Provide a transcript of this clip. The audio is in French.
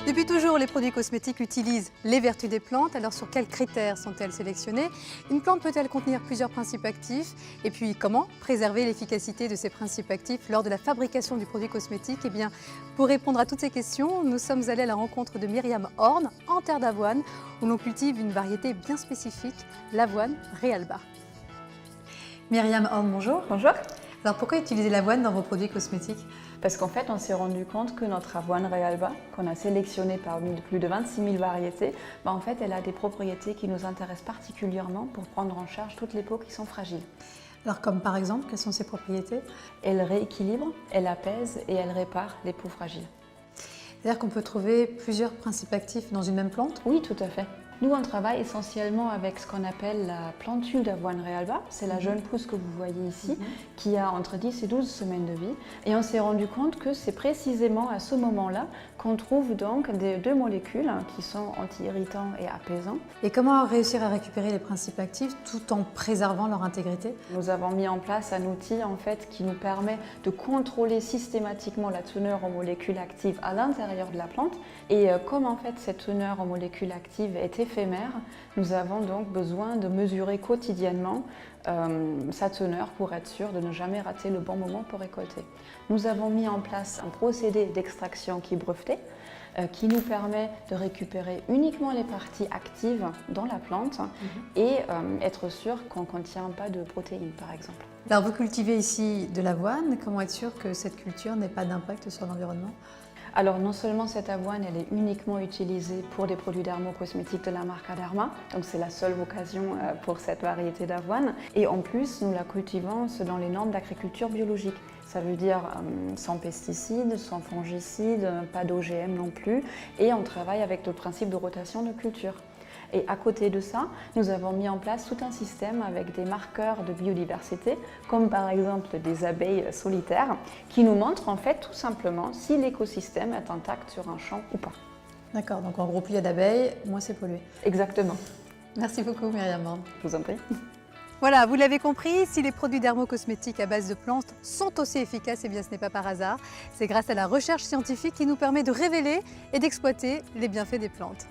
Depuis toujours, les produits cosmétiques utilisent les vertus des plantes. Alors sur quels critères sont-elles sélectionnées? Une plante peut-elle contenir plusieurs principes actifs? Et puis comment préserver l'efficacité de ces principes actifs lors de la fabrication du produit cosmétique? Eh bien, pour répondre à toutes ces questions, nous sommes allés à la rencontre de Myriam Horn, en terre d'avoine, où l'on cultive une variété bien spécifique, l'avoine Realba. Myriam Horn, bonjour. Bonjour. Alors pourquoi utiliser l'avoine dans vos produits cosmétiques? Parce qu'en fait, on s'est rendu compte que notre avoine Realba, qu'on a sélectionnée parmi plus de 26 000 variétés, en fait, elle a des propriétés qui nous intéressent particulièrement pour prendre en charge toutes les peaux qui sont fragiles. Alors comme par exemple, quelles sont ces propriétés? Elle rééquilibre, elle apaise et elle répare les peaux fragiles. C'est-à-dire qu'on peut trouver plusieurs principes actifs dans une même plante? Oui, tout à fait. Nous, on travaille essentiellement avec ce qu'on appelle la plantule d'avoine Realba. C'est la jeune pousse que vous voyez ici, qui a entre 10 et 12 semaines de vie. Et on s'est rendu compte que c'est précisément à ce moment-là qu'on trouve donc deux molécules qui sont anti-irritants et apaisants. Et comment réussir à récupérer les principes actifs tout en préservant leur intégrité? Nous avons mis en place un outil en fait, qui nous permet de contrôler systématiquement la teneur en molécules actives à l'intérieur de la plante. Et comme en fait, cette teneur en molécules actives est éphémère, nous avons donc besoin de mesurer quotidiennement sa teneur pour être sûr de ne jamais rater le bon moment pour récolter. Nous avons mis en place un procédé d'extraction qui est breveté, qui nous permet de récupérer uniquement les parties actives dans la plante et être sûr qu'on ne contient pas de protéines par exemple. Alors vous cultivez ici de l'avoine, comment être sûr que cette culture n'ait pas d'impact sur l'environnement? Alors non seulement cette avoine, elle est uniquement utilisée pour des produits dermocosmétiques de la marque Aderma, donc c'est la seule occasion pour cette variété d'avoine. Et en plus, nous la cultivons selon les normes d'agriculture biologique. Ça veut dire sans pesticides, sans fongicides, pas d'OGM non plus. Et on travaille avec le principe de rotation de culture. Et à côté de ça, nous avons mis en place tout un système avec des marqueurs de biodiversité, comme par exemple des abeilles solitaires, qui nous montrent en fait tout simplement si l'écosystème est intact sur un champ ou pas. D'accord, donc en gros, plus il y a d'abeilles, moins c'est pollué. Exactement. Merci beaucoup Myriam Horn. Je vous en prie. Voilà, vous l'avez compris, si les produits dermocosmétiques à base de plantes sont aussi efficaces, eh bien ce n'est pas par hasard. C'est grâce à la recherche scientifique qui nous permet de révéler et d'exploiter les bienfaits des plantes.